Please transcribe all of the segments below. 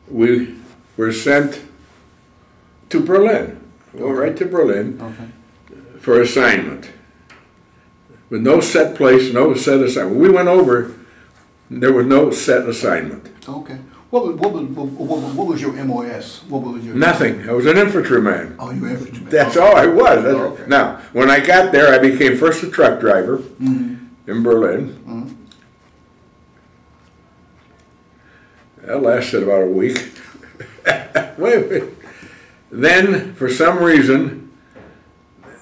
we were sent to Berlin. We went right to Berlin for assignment. With no set place, no set assignment. When we went over, there was no set assignment. Okay. What was your MOS? What was your Nothing. I was an infantryman. Oh, you were infantryman. That's all I was. Okay. Now, when I got there, I became first a truck driver in Berlin. That lasted about a week. Wait. Then, for some reason,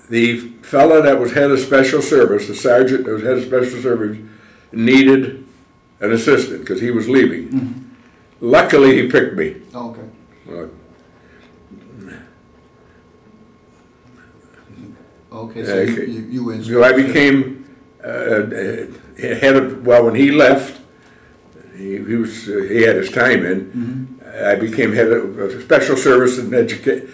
the fellow that was head of special service, the sergeant that was head of special service, needed an assistant because he was leaving. Luckily, he picked me. Okay. Okay, so you were in So I became head of, well, when he left, he had his time in. I became head of special service and education,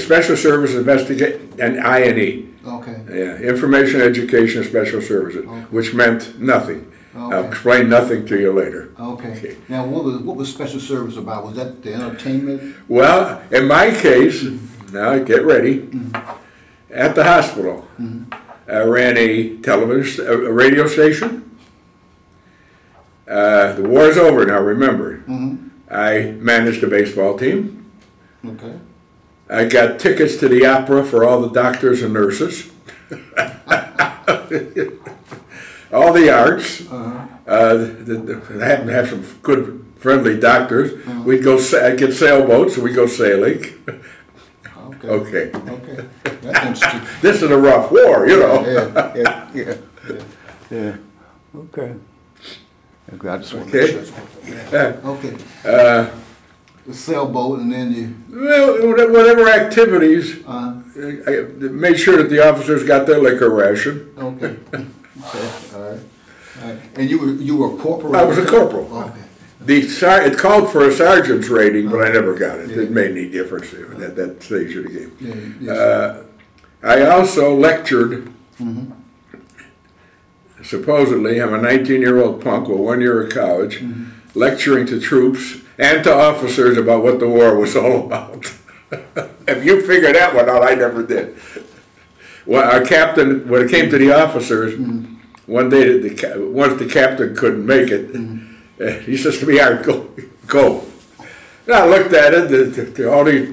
special service investigation and I&E. Okay. Yeah, information, education, and special services, which meant nothing. Okay. I'll explain nothing to you later. Okay. Now, what was special service about? Was that the entertainment? Well, in my case, now get ready. At the hospital, I ran a television, a radio station. The war's over now, remember. I managed a baseball team. Okay. I got tickets to the opera for all the doctors and nurses. All the arts. I happened to have some good, friendly doctors. I'd get sailboats and we'd go sailing. Okay. That's interesting. This is a rough war, you know. Yeah. Okay. I just want to Okay. make sure. Okay. The sailboat, and then you. Well, whatever activities, I made sure that the officers got their liquor ration. Okay. All right. And you were a corporal? I was a corporal. Okay. It called for a sergeant's rating, but I never got it. It made any difference at that stage of the game. I also lectured. Supposedly, I'm a 19-year-old punk with 1 year of college, lecturing to troops and to officers about what the war was all about. If you figure that one out, I never did. Well, our captain, when it came to the officers, one day, once the captain couldn't make it, he says to me, "All right, go." And I looked at it, all the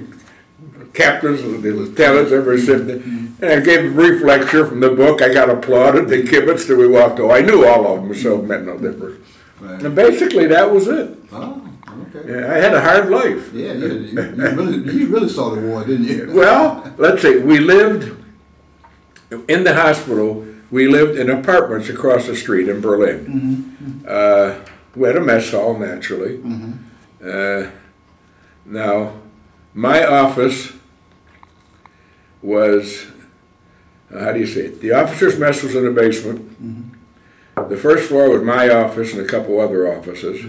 captains, the lieutenants, everybody sitting there, and I gave a brief lecture from the book. I got applauded, they kibitzed, and we walked away. I knew all of them, so it meant no difference. Right. And basically, that was it. Oh, okay. Yeah, I had a hard life. Yeah, you really saw the war, didn't you? Well, let's see, we lived in the hospital. We lived in apartments across the street in Berlin. We had a mess hall, naturally. Now, my office was, how do you say it? The officers' mess was in the basement. The first floor was my office and a couple other offices.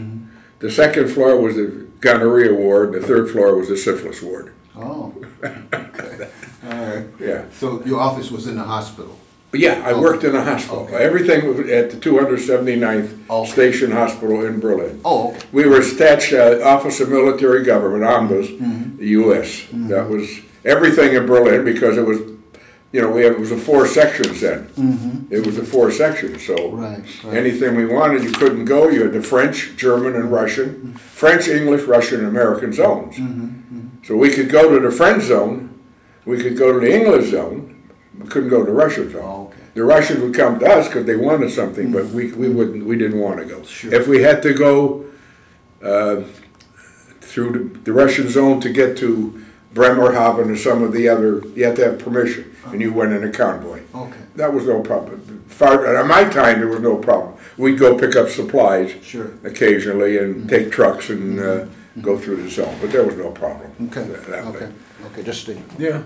The second floor was the gonorrhea ward. The third floor was the syphilis ward. Oh, okay. All right. Yeah. So your office was in the hospital? Yeah, I worked in a hospital. Everything was at the 279th Station Hospital in Berlin. Oh, okay. We were attached Office of Military Government, OMBUS, the U.S. That was everything in Berlin because it was, it was a 4 sections then. It was a 4 sections, so anything we wanted, you couldn't go. You had the French, German, and Russian. French, English, Russian, and American zones. So we could go to the French zone, we could go to the English zone, we couldn't go to the Russian zone. The Russians would come to us because they wanted something, but we didn't want to go. If we had to go through the Russian zone to get to Bremerhaven or some of the other, you had to have permission, and you went in a convoy. That was no problem. At my time, there was no problem. We'd go pick up supplies occasionally and take trucks and go through the zone, but there was no problem. Okay, just stay. Yeah.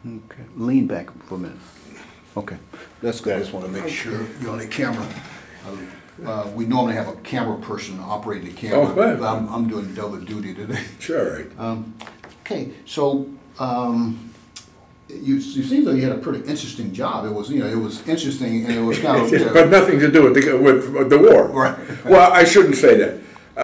Okay, lean back for a minute. Okay, that's good. I just want to make sure you're on the camera. We normally have a camera person operating the camera, but I'm doing double duty today. Sure, right. Okay, so you seem like you had a pretty interesting job. It was, it was interesting, and it was kind of... but nothing to do with the war. Right. Well, I shouldn't say that.